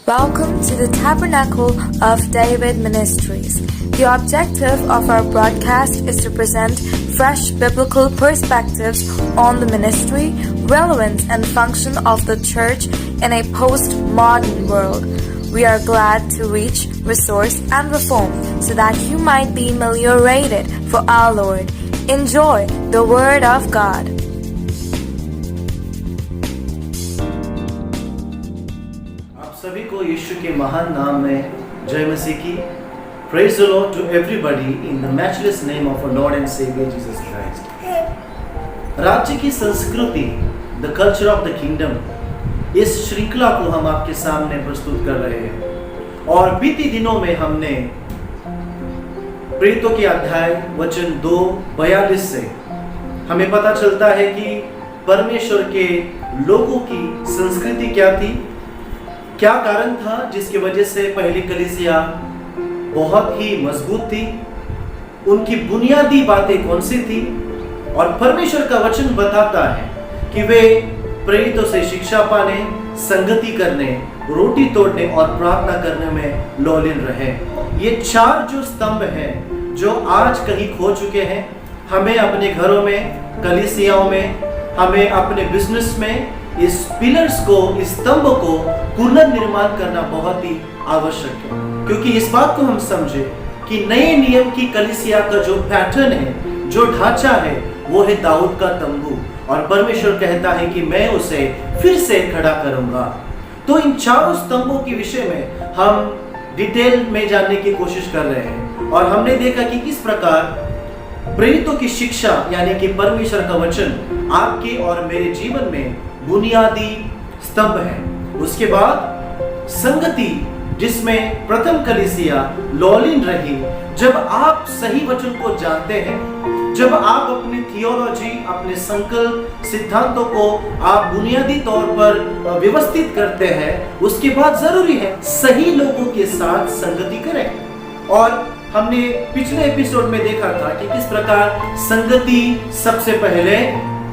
Welcome to the Tabernacle of David Ministries. The objective of our broadcast is to present fresh biblical perspectives on the ministry, relevance and function of the church in a post-modern world. We are glad to reach, resource and reform so that you might be ameliorated for our Lord. Enjoy the Word of God. सभी को यीशु के महान नाम में जय मसीह की। Praise the Lord to everybody in the matchless name of our Lord and Savior Jesus Christ. राज्य की संस्कृति, the culture of the kingdom, इस श्रृंखला को हम आपके सामने प्रस्तुत कर रहे हैं। और बीते दिनों में हमने प्रेरितों के अध्याय वचन 2:42 से हमें पता चलता है कि परमेश्वर के लोगों की संस्कृति क्या थी, क्या कारण था जिसकी वजह से पहली कलीसिया बहुत ही मजबूत थी, उनकी बुनियादी बातें कौन सी थी। और परमेश्वर का वचन बताता है कि वे प्रेरितों से शिक्षा पाने, संगति करने, रोटी तोड़ने और प्रार्थना करने में लौलीन रहे। ये चार जो स्तंभ हैं जो आज कहीं खो चुके हैं, हमें अपने घरों में, कलीसियाओं में, हमें अपने बिजनेस में इस पिलर्स को, इस स्तंभ को पुनर्निर्माण करना बहुत ही आवश्यक है। क्योंकि इस बात को हम समझे कि नए नियम की कलीसिया का जो पैटर्न है, जो ढांचा है, वो है दाऊद का तंबू। और परमेश्वर कहता है कि मैं उसे फिर से खड़ा करूंगा। तो इन चारों स्तंभों के विषय में हम डिटेल में जानने की कोशिश कर रहे हैं। और हमने देखा कि किस प्रकार प्रेरितों की शिक्षा यानी कि परमेश्वर का वचन आपके और मेरे जीवन में बुनियादी स्तंभ है। उसके बाद संगति, जिसमें प्रथम कलीसिया लौलीन रही। जब आप सही वचन को जानते हैं, जब आप अपनी थियोलॉजी, अपने संकल्प, सिद्धांतों को आप बुनियादी तौर पर व्यवस्थित करते हैं, उसके बाद जरूरी है सही लोगों के साथ संगति करें। और हमने पिछले एपिसोड में देखा था कि किस प्रकार संगति सबसे पहले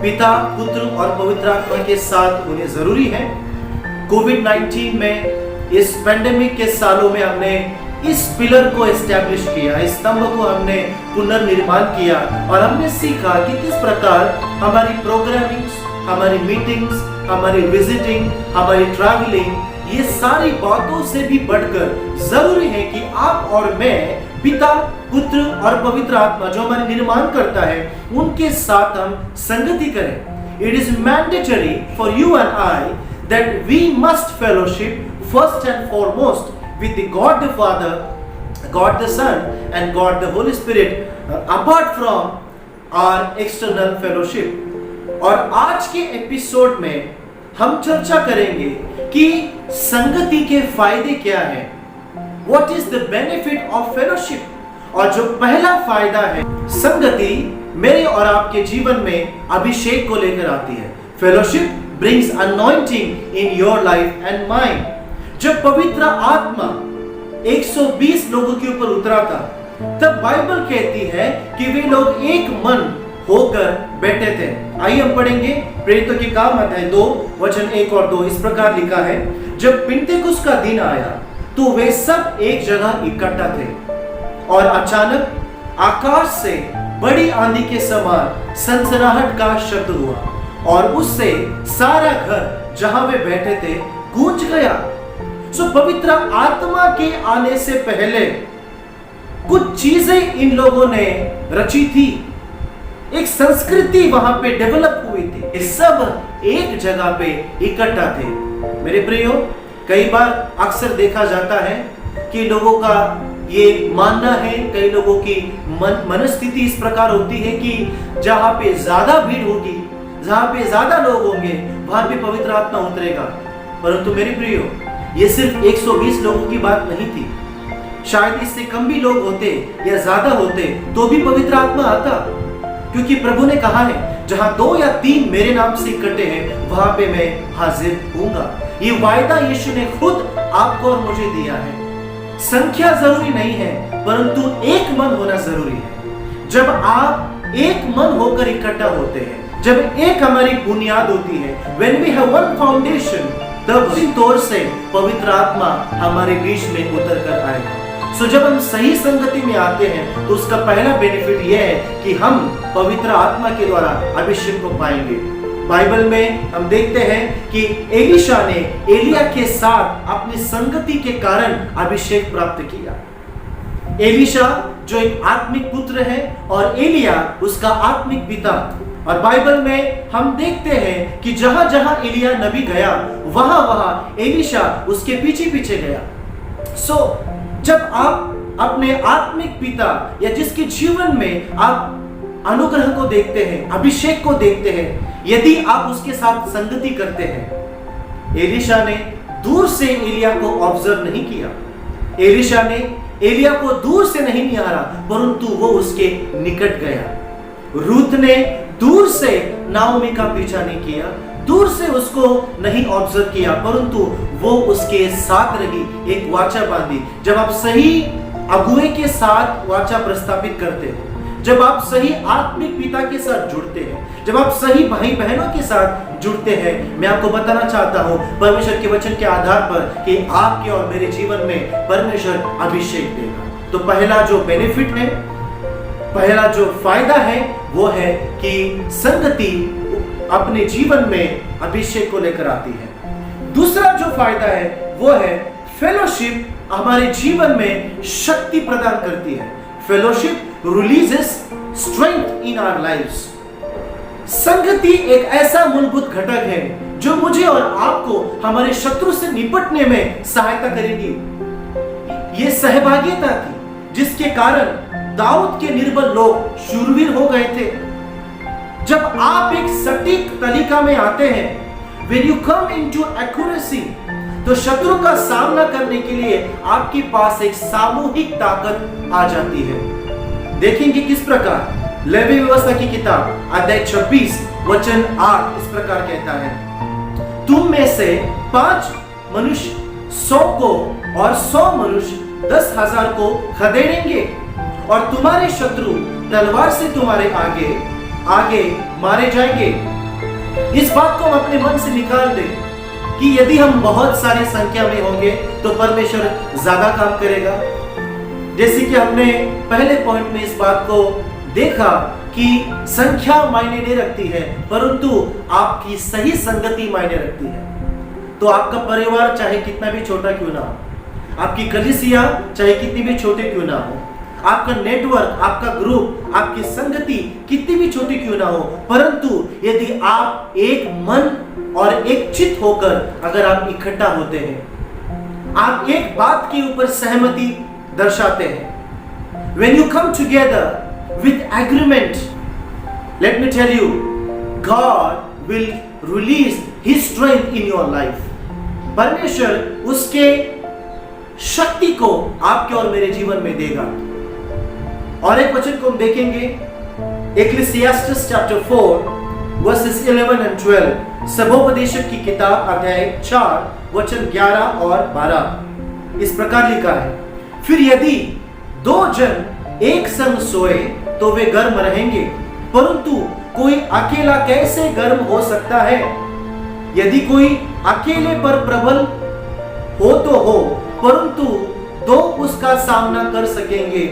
पिता, पुत्र और पवित्र आत्मा के साथ होने जरूरी है। कोविड-19 में, इस पेंडेमिक के सालों में हमने इस पिलर को एस्टैब्लिश किया, इस स्तंभ को हमने पुनर्निर्माण किया और हमने सीखा कि किस प्रकार हमारी प्रोग्रामिंग्स, हमारी मीटिंग्स, हमारी विजिटिंग, हमारी ट्रैवलिंग, ये सारी बातों से भी बढ़कर जरूरी है कि आप और मैं पिता, पुत्र और पवित्र आत्मा जो हमारे निर्माण करता है, उनके साथ हम संगति करें। It is mandatory for you and I that we must fellowship first and foremost with the God the Father, God the Son and God the Holy Spirit apart from our external fellowship। और आज के episode में हम चर्चा करेंगे कि संगति के फायदे क्या हैं। What is the benefit of fellowship? और जो पहला फायदा है, संगति मेरे और आपके जीवन में अभिषेक को लेकर आती है। Fellowship brings anointing in your life and mine। जब पवित्र आत्मा 120 लोगों के ऊपर उतरा था, तब बाइबल कहती है कि वे लोग एक मन होकर बैठे थे। आइए हम पढ़ेंगे प्रेरितों के काम अध्याय 2 वचन 1 और 2। इस प्रकार लिखा है, जब पिन्तेकुस्त का दिन आया तो वे सब एक जगह इकट्ठा थे और अचानक आकाश से बड़ी आंधी के समान सनसनाहट का शब्द हुआ और उससे सारा घर जहां वे बैठे थे गूंज गया। सो पवित्र आत्मा के आने से पहले कुछ चीजें इन लोगों ने रची थी, एक संस्कृति वहां पे डेवलप हुई थी। ये सब एक जगह पे इकट्ठा थे। मेरे प्रियो, कई बार अक्सर देखा जाता है कि लोगों का ये मानना है, कई लोगों की मनस्थिति इस प्रकार होती है कि जहां पे ज्यादा भीड़ होगी, जहां पे ज्यादा लोग होंगे, वहां पे पवित्र आत्मा उतरेगा। परंतु मेरे प्रियो, ये सिर्फ 120 लोगों की बात नहीं थी। शायद इससे कम भी लोग होते या ज्यादा होते तो भी पवित्र आत्मा आता, क्योंकि प्रभु ने कहा है, जहां 2 या 3 मेरे नाम से इकट्ठे हैं, वहां पे मैं हाजिर हूंगा। ये वायदा यीशु ने खुद आपको और मुझे दिया है। संख्या जरूरी नहीं है, परंतु एक मन होना जरूरी है। जब आप एक मन होकर इकट्ठा होते हैं, जब एक हमारी बुनियाद होती है, when we have one foundation, तब उसी तौर से पवित्र आत्मा हमारे बीच में उतर कर आएगा। सो जब हम सही संगति में आते हैं तो उसका पहला बेनिफिट यह है कि हम पवित्र आत्मा के द्वारा अभिषेक को पाएंगे। बाइबल में हम देखते हैं कि एलीशा ने एलिया के साथ अपनी संगति के कारण अभिषेक प्राप्त किया। एलीशा जो एक आत्मिक पुत्र है और एलिया उसका आत्मिक पिता। और बाइबल में हम देखते हैं कि जहां जहां एलिया नबी गया वहां वहां एलीशा उसके पीछे पीछे गया। सो जब आप अपने आत्मिक पिता या जिसके जीवन में आप अनुग्रह को देखते हैं, अभिषेक को देखते हैं, यदि आप उसके साथ संगति करते हैं, एलीशा ने दूर से एलिया को ऑब्जर्व नहीं किया, एलीशा ने एलिया को दूर से नहीं निहारा, परंतु वो उसके निकट गया। रूत ने दूर से नाओमी का पीछा नहीं किया, दूर से उसको नहीं ऑब्जर्व किया, परंतु वो उसके साथ रही, एक वाचा बांधी। जब आप सही अगुए के साथ वाचा प्रस्तापित करते हो, जब आप सही आत्मिक पिता के साथ जुड़ते हैं, जब आप सही भाई बहनों के साथ जुड़ते हैं, मैं आपको बताना चाहता हूं परमेश्वर के वचन के आधार पर कि आपके और मेरे जीवन में परमेश्वर अभिषेक देगा। तो पहला जो बेनिफिट है, पहला जो फायदा है वो है कि संगति अपने जीवन में अभिषेक को लेकर आती है। दूसरा जो फायदा है वो है फेलोशिप हमारे जीवन में शक्ति प्रदान करती है। Fellowship releases strength in our lives. संगति एक ऐसा मूलभूत घटक है जो मुझे और आपको हमारे शत्रु से निपटने में सहायता करेगी। ये सहभागिता थी जिसके कारण दाऊद के निर्बल लोग शूरवीर हो गए थे। जब आप एक सटीक तरीका में आते हैं, when you come into accuracy, तो शत्रु का सामना करने के लिए आपके पास एक सामूहिक ताकत आ जाती है। देखेंगे किस प्रकार। लेवी व्यवस्था की किताब अध्याय 26 वचन 8 इस प्रकार कहता है, तुम में से 5 मनुष्य 100 को और 100 मनुष्य 10,000 को खदेड़ेंगे और तुम्हारे शत्रु तलवार से तुम्हारे आगे आगे मारे जाएंगे। इस बात को हम अपने मन से निकाल दें कि यदि हम बहुत सारी संख्या में होंगे तो परमेश्वर ज्यादा काम करेगा। जैसे कि हमने पहले पॉइंट में इस बात को देखा कि संख्या मायने नहीं रखती है, परंतु आपकी सही संगति मायने रखती है। तो आपका परिवार चाहे कितना भी छोटा क्यों ना हो, आपकी कलीसिया चाहे कितनी भी छोटी क्यों ना हो, आपका नेटवर्क, आपका ग्रुप, आपकी संगति कितनी भी छोटी क्यों ना हो, परंतु यदि आप एक मन और एक चित्त होकर अगर आप इकट्ठा होते हैं, आप एक बात के ऊपर सहमति दर्शाते हैं, when you come together with agreement, let me tell you, God will release His strength in your life. परमेश्वर उसके शक्ति को आपके और मेरे जीवन में देगा। और एक वचन को हम देखेंगे, इक्लेसियास्टिस चैप्टर 4 वर्सेस 11 and 12, सबोपदेशक की किताब अध्याय 4 वचन 11 और 12 इस प्रकार लिखा है, फिर यदि 2 जन एक संग सोए तो वे गर्म रहेंगे, परंतु कोई अकेला कैसे गर्म हो सकता है? यदि कोई अकेले पर प्रबल हो तो हो, परंतु 2 उसका सामना कर सकेंगे।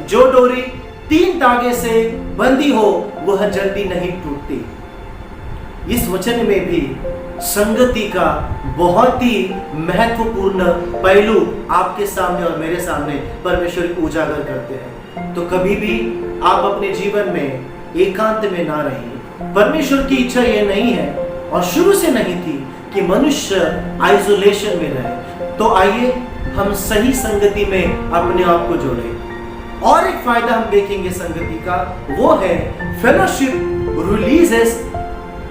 जो डोरी 3 धागे से बंधी हो वह जल्दी नहीं टूटती। इस वचन में भी संगति का बहुत ही महत्वपूर्ण पहलू आपके सामने और मेरे सामने परमेश्वर उजागर करते हैं। तो कभी भी आप अपने जीवन में एकांत में ना रहिए। परमेश्वर की इच्छा यह नहीं है और शुरू से नहीं थी कि मनुष्य आइसोलेशन में रहे। तो आइए हम सही संगति में अपने आप को जोड़ें। और एक फायदा हम देखेंगे संगति का, वो है fellowship releases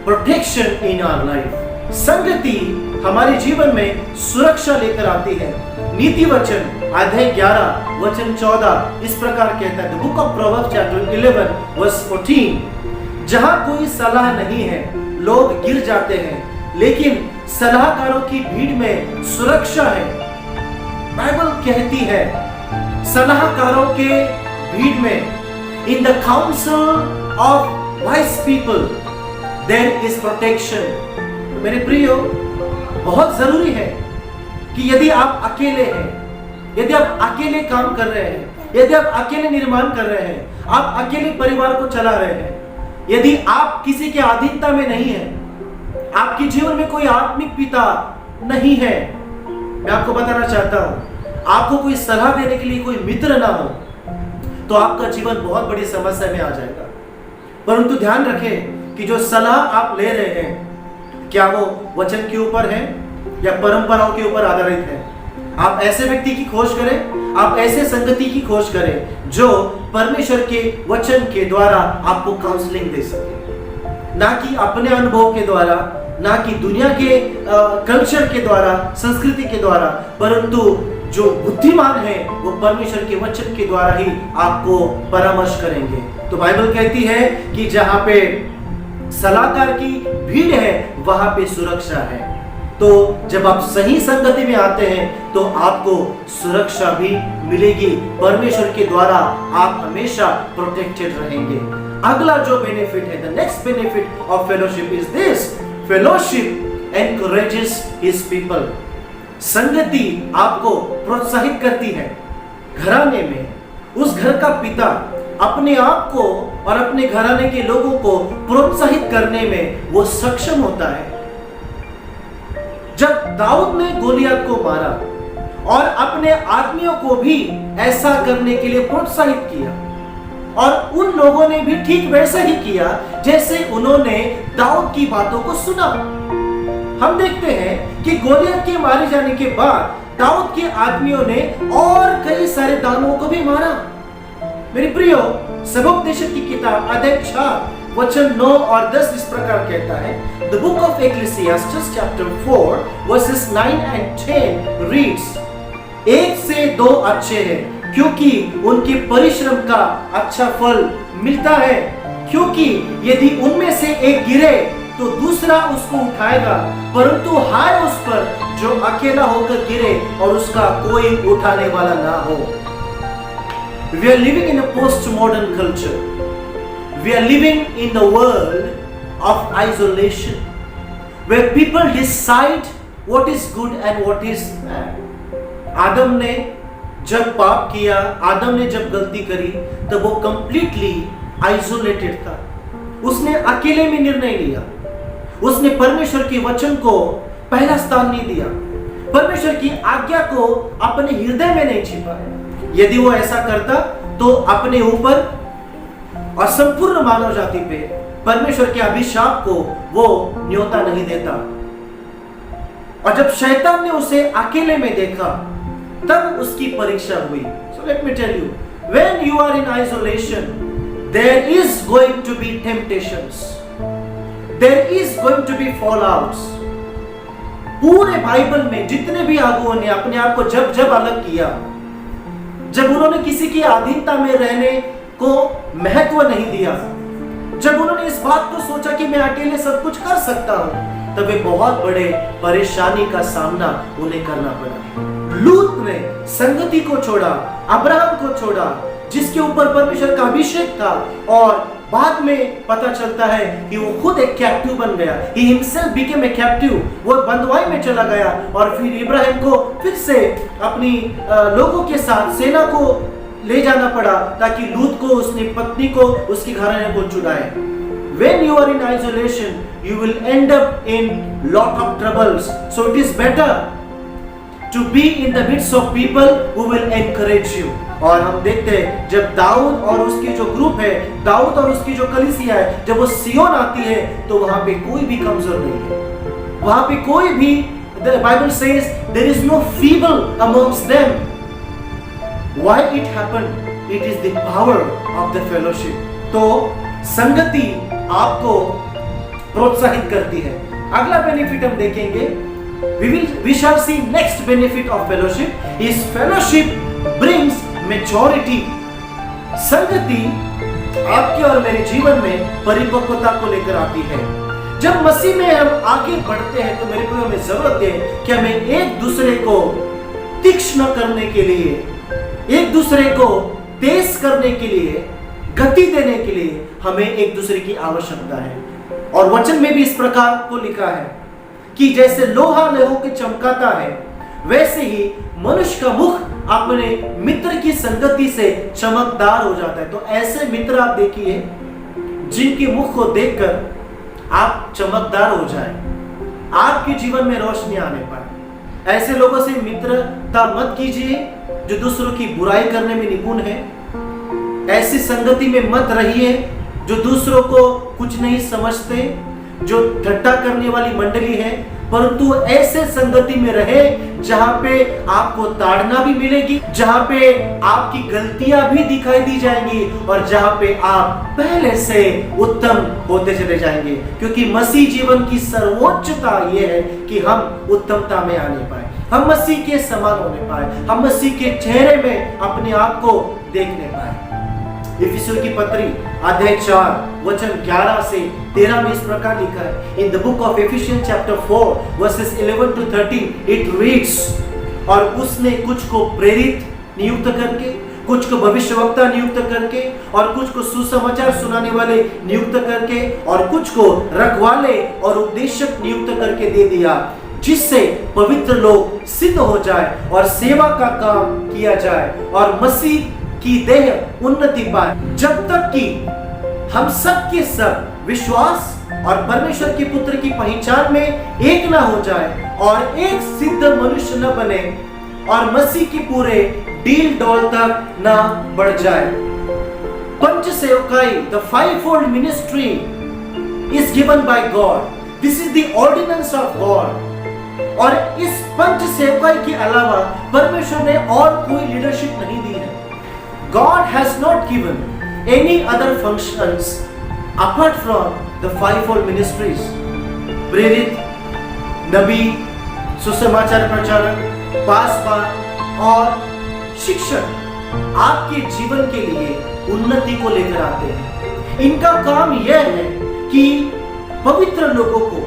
protection in our life. संगति हमारे जीवन में सुरक्षा लेकर आती है। नीति वचन अध्याय 11 वचन 14 इस प्रकार कहता है, the book of proverbs chapter 11 verse 14, जहां कोई सलाह नहीं है लोग गिर जाते हैं, लेकिन सलाहकारों की भीड़ में सुरक्षा है। बाइबल कहती है सलाहकारों के भीड़ में, in the council of wise people there is protection. मेरे प्रियो, बहुत जरूरी है कि यदि आप अकेले हैं, यदि आप अकेले काम कर रहे हैं, यदि आप अकेले निर्माण कर रहे हैं, आप अकेले परिवार को चला रहे हैं, यदि आप किसी के अधीनता में नहीं है, आपके जीवन में कोई आत्मिक पिता नहीं है, मैं आपको बताना चाहता हूं, आपको कोई सलाह देने के लिए कोई मित्र ना हो, तो आपका जीवन बहुत बड़ी समस्या में आ जाएगा। परंतु ध्यान रखें कि जो सलाह आप ले रहे हैं, क्या वो वचन के ऊपर है या परंपराओं के ऊपर आधारित है। आप ऐसे व्यक्ति की खोज करें, आप ऐसे संगति की खोज करें जो परमेश्वर के वचन के द्वारा आपको काउंसलिंग दे सके, ना कि अपने अनुभव के द्वारा, ना कि दुनिया के कल्चर के द्वारा, संस्कृति के द्वारा, परंतु जो बुद्धिमान है वो परमेश्वर के वचन के द्वारा ही आपको परामर्श करेंगे। तो बाइबल कहती है कि जहां पे सलाहकार की भीड़ है वहां पे सुरक्षा है। तो जब आप सही संगति में आते हैं तो आपको सुरक्षा भी मिलेगी, परमेश्वर के द्वारा आप हमेशा प्रोटेक्टेड रहेंगे। अगला जो बेनिफिट है, the next benefit of fellowship is this, fellowship encourages his people. संगति आपको प्रोत्साहित करती है। घराने में उस घर का पिता अपने आप को और अपने घराने के लोगों को प्रोत्साहित करने में वो सक्षम होता है। जब दाऊद ने गोलियत को मारा और अपने आदमियों को भी ऐसा करने के लिए प्रोत्साहित किया, और उन लोगों ने भी ठीक वैसा ही किया जैसे उन्होंने दाऊद की बातों को सुना। हम देखते हैं कि गोलियत के मारे जाने के बाद दाऊद के आदमियों ने और कई सारे दानवों को भी मारा। मेरे प्रियो, सबोपदेशक की किताब अध्याय 4 वचन 9 और 10 इस प्रकार कहता है, The book of Ecclesiastes chapter 4 verses 9 and 10 reads, 1 से 2 अच्छे हैं क्योंकि उनके परिश्रम का अच्छा फल मिलता है, क्योंकि यदि उनमें से एक गिरे तो दूसरा उसको उठाएगा, परंतु हाय उस पर जो अकेला होकर गिरे और उसका कोई उठाने वाला ना हो। We are living in a post-modern culture. We are living in the world of isolation, where people decide what is good and what is bad. आदम ने जब पाप किया, आदम ने जब गलती करी, तब वो completely isolated था। उसने अकेले में निर्णय लिया, उसने परमेश्वर के वचन को पहला स्थान नहीं दिया, परमेश्वर की आज्ञा को अपने हृदय में नहीं छिपाया। यदि वो ऐसा करता तो अपने ऊपर और संपूर्ण मानव जाति पे परमेश्वर के अभिशाप को वो न्योता नहीं देता। और जब शैतान ने उसे अकेले में देखा तब उसकी परीक्षा हुई। So let me tell you, when you are in isolation, there is going to be temptations, there is going to be fallouts. पूरे बाइबल में जितने भी आगुओं ने अपने आप को जब जब अलग किया, जब उन्होंने किसी की अधीनता में रहने को महत्व नहीं दिया, जब उन्होंने इस बात को सोचा कि मैं अकेले सब कुछ कर सकता हूं, तब वे बहुत बड़े परेशानी का सामना उन्हें करना पड़ा। लूत ने संगति को छोड़ा, अब्राहम को छोड़ा, जिसके ऊपर परमेश्वर का अभिषेक था, और बाद में पता चलता है कि वो खुद एक कैप्टिव बन गया। He himself became a captive. वो बंधुआई में चला गया और फिर इब्राहिम को फिर से अपनी लोगों के साथ सेना को ले जाना पड़ा ताकि लूत को, उसने पत्नी को, उसके घराने को छुड़ाए। When you are in isolation, you will end up in lot of troubles. So it is better to be in the midst of people who will encourage you. और हम देखते हैं जब दाऊद और उसके जो ग्रुप है, दाऊद और उसकी जो कलीसिया है, जब वो सियोन आती है तो वहां पे कोई भी कमजोर नहीं है, वहां पे कोई भी, the Bible says there is no feeble amongst them. Why it happened? It is the power of the fellowship. तो संगति आपको प्रोत्साहित करती है। अगला बेनिफिट हम देखेंगे, we shall see next benefit of fellowship is fellowship brings maturity. संगति आपके और मेरे जीवन में परिपक्वता को लेकर आती है। जब मसीह में हम आगे बढ़ते हैं तो मेरे को हमें जरूरत है कि हमें एक दूसरे को तीक्ष्ण करने के लिए, एक दूसरे को तेज करने के लिए, गति देने के लिए हमें एक दूसरे की आवश्यकता है। और वचन में भी इस प्रकार को लिखा है, कि जैसे लोहा लहू के चमकाता है, वैसे ही मनुष्य का मुख अपने मित्र की संगति से चमकदार हो जाता है। तो ऐसे मित्र आप देखिए जिनके मुख को देखकर आप चमकदार हो जाए, आपके जीवन में रोशनी आने पाए। ऐसे लोगों से मित्रता मत कीजिए जो दूसरों की बुराई करने में निपुण है। ऐसी संगति में मत रहिए जो दूसरों को कुछ नहीं समझते, जो ठट्टा करने वाली मंडली है, परंतु ऐसे संगति में रहे जहां पे आपको ताड़ना भी मिलेगी, जहां पे आपकी गलतियां भी दिखाई दी जाएंगी और जहां पे आप पहले से उत्तम होते चले जाएंगे। क्योंकि मसीह जीवन की सर्वोच्चता यह है कि हम उत्तमता में आने पाए, हम मसीह के समान होने पाए, हम मसीह के चेहरे में अपने आप को देखने पाए। इफिसियों की पत्री अध्याय 4 वचन 11 से 13 में इस प्रकार लिखा है। In the book of efficiency chapter 4 versus 11 to 13 it reads, और उसने कुछ को प्रेरित नियुक्त करके, कुछ को भविष्यवक्ता नियुक्त करके, और कुछ को सुसमाचार सुनाने वाले नियुक्त करके, और कुछ को रखवाले और उपदेशक नियुक्त करके दे दिया, जिससे पवित्र लोग सिद्ध हो जाए और सेवा का काम किया जाए और मसीह की देह उन्नति पाए, जब तक कि हम सब के सब विश्वास और परमेश्वर के पुत्र की पहचान में एक ना हो जाए और एक सिद्ध मनुष्य न बने और मसीह की पूरे डील डॉल तक ना बढ़ जाए। पंच सेवकाई, the fivefold ministry is given by God, this is the ordinance of God. और इस पंच सेवकाई के अलावा परमेश्वर ने और कोई लीडरशिप नहीं दी है। God has not given any other functions apart from the fivefold ministries: प्रेरित, नबी, सुसमाचार प्रचारक, पासवान और शिक्षक आपके जीवन के लिए उन्नति को लेकर आते हैं। इनका काम यह है कि पवित्र लोगों को,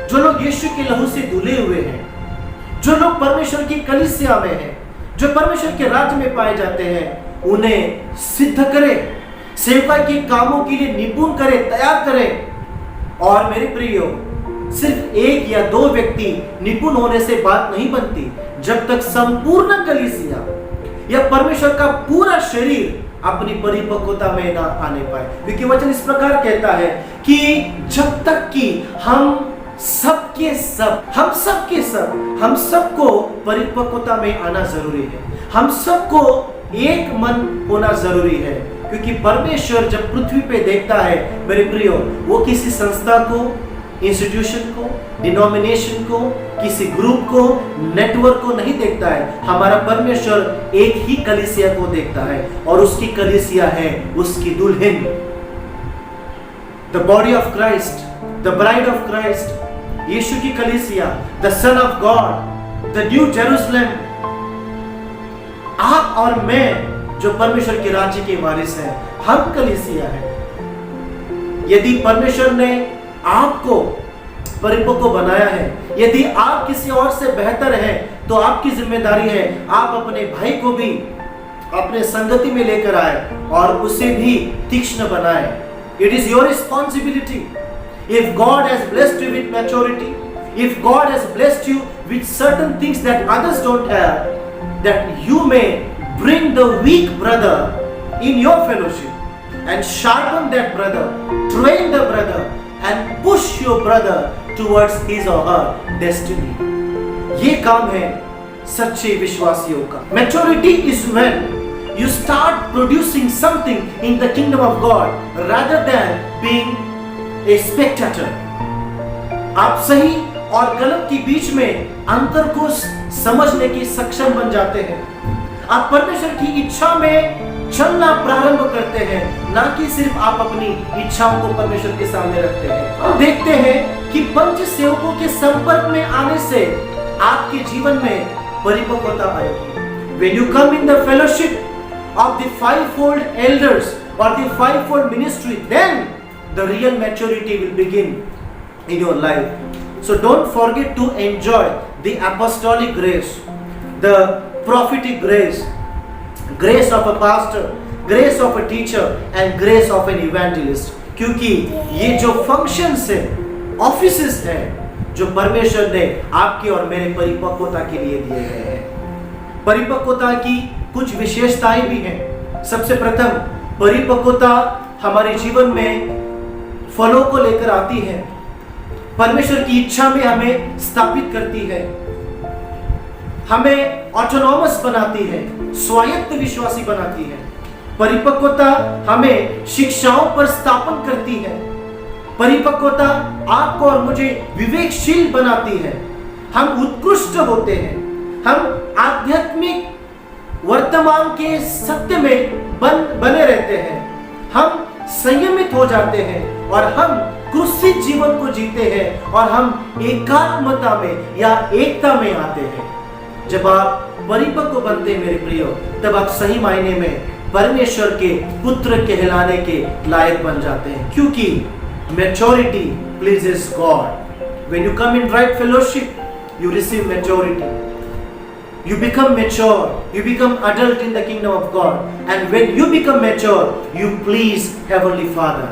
जो लोग यीशु के लहू से धुले हुए हैं, जो लोग परमेश्वर की कलीसिया में हैं, जो परमेश्वर के राज्य में पाए जाते हैं, उन्हें सिद्ध करे, सेवकाई के कामों के लिए निपुण करे, तैयार करे। और मेरे प्रियो, सिर्फ एक या दो व्यक्ति निपुण होने से बात नहीं बनती, जब तक संपूर्ण कलीसिया या परमेश्वर का पूरा शरीर अपनी परिपक्वता में ना आने पाए। क्योंकि वचन इस प्रकार कहता है कि जब तक कि हम सबको परिपक्वता में आना जरूरी है, हम सबको एक मन होना जरूरी है। क्योंकि परमेश्वर जब पृथ्वी पे देखता है मेरे प्रियो, वो किसी संस्था को, इंस्टीट्यूशन को, डिनोमिनेशन को, किसी ग्रुप को, नेटवर्क को नहीं देखता है। हमारा परमेश्वर एक ही कलीसिया को देखता है और उसकी कलीसिया है उसकी दुल्हन, the body of Christ, the bride of Christ, यीशु की कलीसिया, the son of God, the New Jerusalem. आप और मैं जो परमेश्वर के राज्य के वारिस हैं, हम कलीसिया हैं। यदि परमेश्वर ने आपको परिपक्व बनाया है, यदि आप किसी और से बेहतर हैं, तो आपकी जिम्मेदारी है आप अपने भाई को भी अपने संगति में लेकर आए और उसे भी तीक्ष्ण बनाए। It is your responsibility. If God has blessed you with maturity, if God has blessed you with certain things that others don't have, that you may bring the weak brother in your fellowship and sharpen that brother, train the brother and push your brother towards his or her destiny. ये काम है सच्चे विश्वासियों का। Maturity is when you start producing something in the kingdom of God rather than being a spectator. आप सही और गलत के बीच में अंतर को समझने की सक्षम बन जाते हैं। आप परमेश्वर की इच्छा में चलना प्रारंभ करते हैं, ना कि सिर्फ आप अपनी इच्छाओं को परमेश्वर के सामने रखते हैं। हम देखते हैं कि पंच सेवकों के संपर्क में आने से आपके जीवन में परिपक्वता आएगी। When you come in the fellowship of the fivefold elders or the fivefold ministry, then the real maturity will begin in your life. So don't forget to enjoy the apostolic grace, the prophetic grace, grace of a pastor, grace of a teacher and grace of an evangelist. क्योंकि ये जो functions है, offices हैं, जो परमेश्वर ने आपके और मेरे परिपक्वता के लिए दिए गए हैं। परिपक्वता की कुछ विशेषताएं भी हैं। सबसे प्रथम, परिपक्वता हमारे जीवन में फलों को लेकर आती है, परमेश्वर की इच्छा में हमें स्थापित करती है, हमें ऑटोनॉमस बनाती है, स्वायत्त विश्वासी बनाती है। परिपक्वता हमें शिक्षाओं पर स्थापन करती है। परिपक्वता आपको और मुझे विवेकशील बनाती है। हम उत्कृष्ट होते हैं। हम आध्यात्मिक वर्तमान के सत्य में बने रहते हैं। हम संयमित हो जाते हैं और हम क्रूसित जीवन को जीते हैं और हम एकात्मता में या एकता में आते हैं। जब आप परिपक्व बनते हैं मेरे प्रियो, तब आप सही मायने में परमेश्वर के पुत्र कहलाने के लायक बन जाते हैं, क्योंकि maturity pleases God. When you come in right fellowship you receive maturity, you become mature, you become adult in the kingdom of God, and when you become mature you please heavenly Father।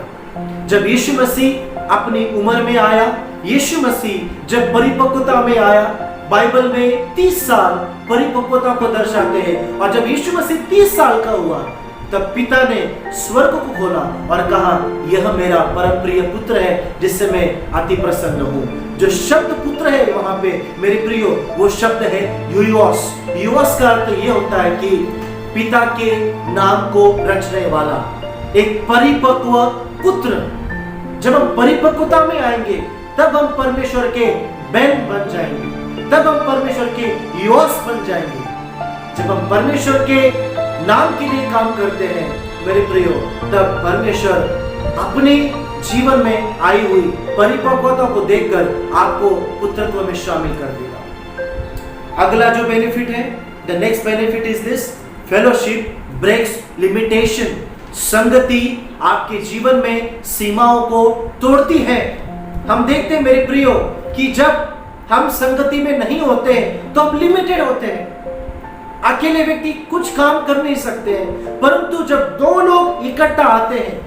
जब यीशु मसीह अपनी उम्र में आया, यीशु मसीह जब परिपक्वता में आया, Bible में 30 साल परिपक्वता को दर्शाते हैं, और जब यीशु मसीह 30 साल का हुआ तब पिता ने स्वर्ग को खोला और कहा, यह मेरा परम प्रिय पुत्र है जिससे मैं अति प्रसन्न हूँ। जो शब्द पुत्र है वहां पे मेरे प्रियो, वो शब्द है यूयोस। यूयोस का अर्थ ये होता है कि पिता के नाम को रचने वाला, एक परिपक्व पुत्र। जब हम परिपक्वता में आएंगे तब हम परमेश्वर के बेन बन जाएंगे, तब हम परमेश्वर के यूयोस बन जाएंगे। जब हम परमेश्वर के नाम के लिए काम करते हैं मेरे प्रियो, तब परमेश्वर अपने जीवन में आई हुई परिपक्वता को देखकर आपको पुत्रत्व में शामिल कर देगा। अगला जो बेनिफिट है, the next benefit is this, fellowship breaks limitation. संगति आपके जीवन में सीमाओं को तोड़ती है। हम देखते हैं मेरे प्रियो कि जब हम संगति में नहीं होते हैं तो हम लिमिटेड होते हैं। अकेले व्यक्ति कुछ काम कर नहीं सकते हैं, परंतु जब दो लोग इकट्ठा आते हैं,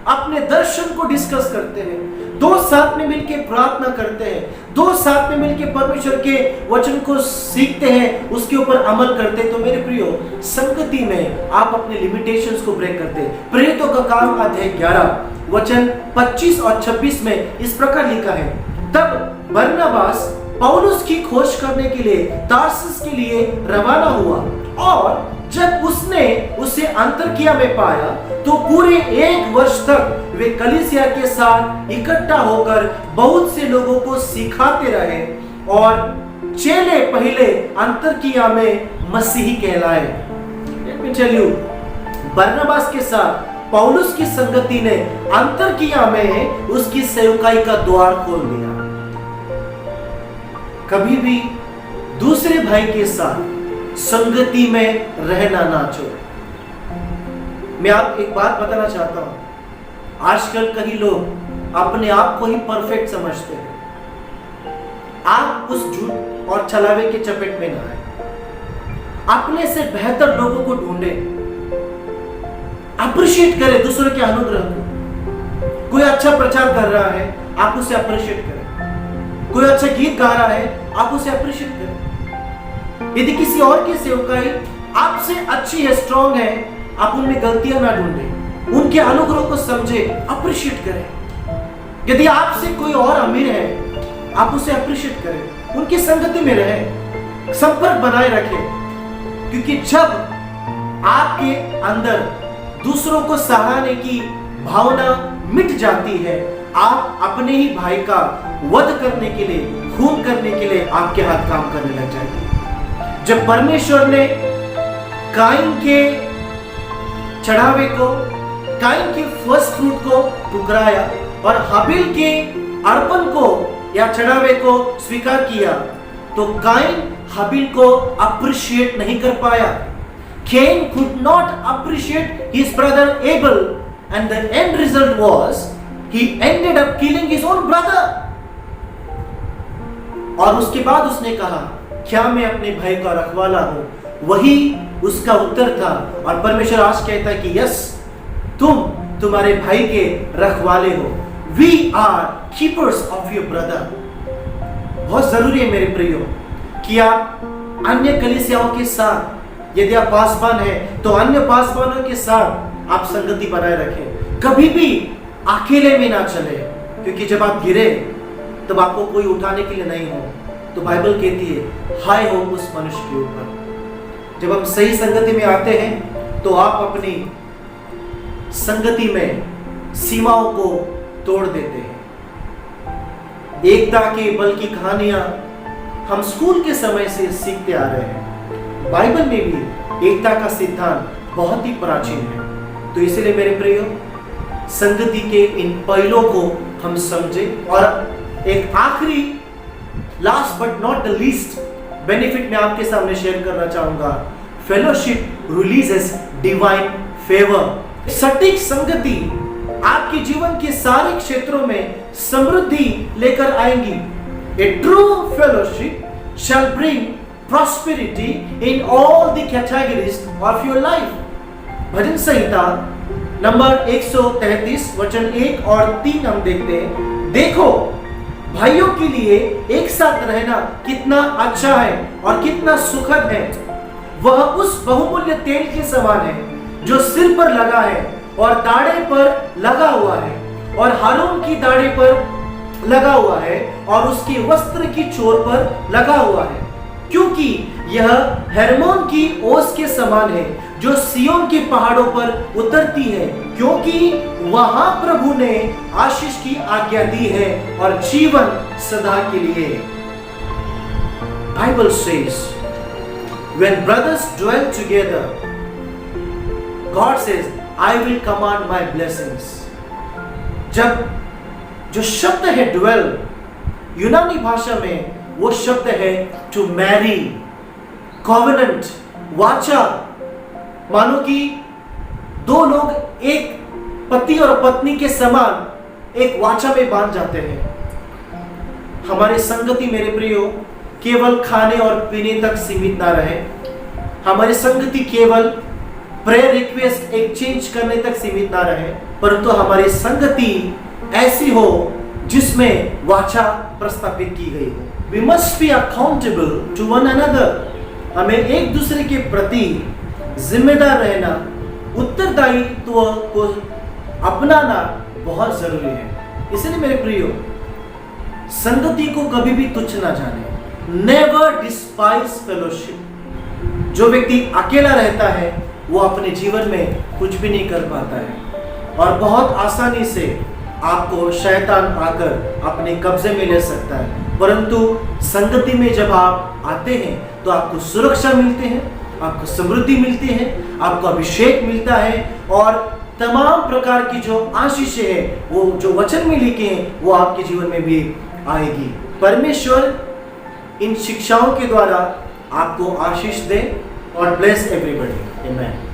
अपने दर्शन को डिस्कस करते हैं, दो साथ में मिलकर प्रार्थना करते हैं, दो साथ में मिलकर परमेश्वर के वचन को सीखते हैं, उसके ऊपर अमल करते हैं, तो मेरे प्रियो संगति में आप अपने लिमिटेशंस को ब्रेक करते हैं। प्रेरितों का काम अध्याय 11 वचन 25 और 26 में इस प्रकार लिखा है, तब बरनबास पौलुस की खोज करने के लिए तार्सुस के लिए रवाना हुआ, और जब उसने उसे अंतरकिया में पाया तो पूरे 1 वर्ष तक वे कलीसिया के साथ इकट्ठा होकर बहुत से लोगों को सिखाते रहे, और चेले पहले अंतरकिया में मसीही कहलाए। Let me tell you, बरनबास के साथ पौलुस की संगति ने अंतरकिया में उसकी सेवकाई का द्वार खोल दिया। कभी भी दूसरे भाई के साथ संगति में रहना ना छोड़ें। मैं आप एक बात बताना चाहता हूं, आजकल कई लोग अपने आप को ही परफेक्ट समझते हैं। आप उस झूठ और छलावे के चपेट में ना आए। अपने से बेहतर लोगों को ढूंढें, अप्रिशिएट करें दूसरों के अनुग्रह को। कोई अच्छा प्रचार कर रहा है, आप उसे अप्रिशिएट करें। कोई अच्छा गीत गा रहा है, आप उसे अप्रिशिएट करें। यदि किसी और की सेवकाई आपसे अच्छी है, स्ट्रांग है, आप उनमें गलतियां ना ढूंढें, उनके अनुग्रह को समझे, अप्रिशिएट करें। यदि आपसे कोई और अमीर है, आप उसे अप्रिशिएट करें, उनकी संगति में रहें, संपर्क बनाए रखें, क्योंकि जब आपके अंदर दूसरों को सराहने की भावना मिट जाती है, आप अपने ही भाई का वध करने के लिए, खून करने के लिए आपके हाथ काम करने लग जाएंगे। जब परमेश्वर ने काइन के चढ़ावे को, काइन के फर्स्ट फ्रूट को ठुकराया और हाबिल के अर्पण को या चढ़ावे को स्वीकार किया, तो काइन हाबिल को अप्रिशिएट नहीं कर पाया। Cain could not appreciate his brother Abel, and the end result was he ended up killing his own brother। और उसके बाद उसने कहा, क्या मैं अपने भाई का रखवाला हूं? वही उसका उत्तर था। और परमेश्वर आज कहता है कि यस, तुम तुम्हारे भाई के रखवाले हो। We are keepers of your brother। बहुत जरूरी है मेरे प्रियो कि आप अन्य कलीसियाओं के साथ, यदि आप पासवान हैं तो अन्य पासवानों के साथ आप संगति बनाए रखें। कभी भी अकेले में ना चले, क्योंकि जब आप गिरे तब आपको कोई उठाने के लिए नहीं हो। तो बाइबल कहती है हाय हो उस मनुष्य के ऊपर। जब हम सही संगति में आते हैं तो आप अपनी संगति में सीमाओं को तोड़ देते हैं। एकता के बल की कहानियां हम स्कूल के समय से सीखते आ रहे हैं। बाइबल में भी एकता का सिद्धांत बहुत ही प्राचीन है। तो इसलिए मेरे प्रियो, संगति के इन पहलों को हम समझें। और एक आखिरी, last but not the least benefit मैं आपके सामने शेयर करना चाहूंगा। Fellowship releases divine favour. सटीक संगति आपके जीवन के सारे क्षेत्रों में समृद्धि लेकर आएंगी। A true fellowship shall bring prosperity in all the categories of your life. Bhajan Samhita number 133 वचन 1 और 3 हम देखते हैं। देखो, भाइयों के लिए एक साथ रहना कितना अच्छा है और कितना सुखद है। वह उस बहुमूल्य तेल के समान है जो सिर पर लगा है और दाढ़े पर लगा हुआ है और हारून की दाढ़े पर लगा हुआ है और उसके वस्त्र की चोर पर लगा हुआ है, क्योंकि यह हेर्मोन की ओस के समान है जो सियोन के पहाड़ों पर उतरती है, क्योंकि वहां प्रभु ने आशीष की आज्ञा दी है और जीवन सदा के लिए। Bible says when brothers dwell together, God says I will command my blessings. जब जो शब्द है dwell, यूनानी भाषा में वो शब्द है to marry, covenant, वाचा। मानो कि दो लोग एक पति और पत्नी के समान एक वाचा में बांध जाते हैं। हमारी संगति मेरे प्रियो केवल खाने और पीने तक सीमित ना रहे। हमारी संगति केवल प्रेयर रिक्वेस्ट एक्सचेंज करने तक सीमित ना रहे, परंतु हमारी संगति ऐसी हो जिसमें वाचा प्रस्तावित की गई हो। We must be accountable to one another. हमें एक दूसरे के प्रति जिम्मेदार रहना, उत्तरदायित्व को अपनाना बहुत जरूरी है। इसलिए मेरे प्रियो, संगति को कभी भी तुच्छ ना जाने। Never despise fellowship. जो व्यक्ति अकेला रहता है वो अपने जीवन में कुछ भी नहीं कर पाता है और बहुत आसानी से आपको शैतान आकर अपने कब्जे में ले सकता है। परंतु संगति में जब आप आते हैं तो आपको सुरक्षा मिलती है, आपको समृद्धि मिलती है, आपको अभिषेक मिलता है और तमाम प्रकार की जो आशीषें हैं, वो जो वचन में लिखे हैं, वो आपके जीवन में भी आएगी। परमेश्वर इन शिक्षाओं के द्वारा आपको आशीष दे और ब्लेस एवरीबॉडी। आमेन।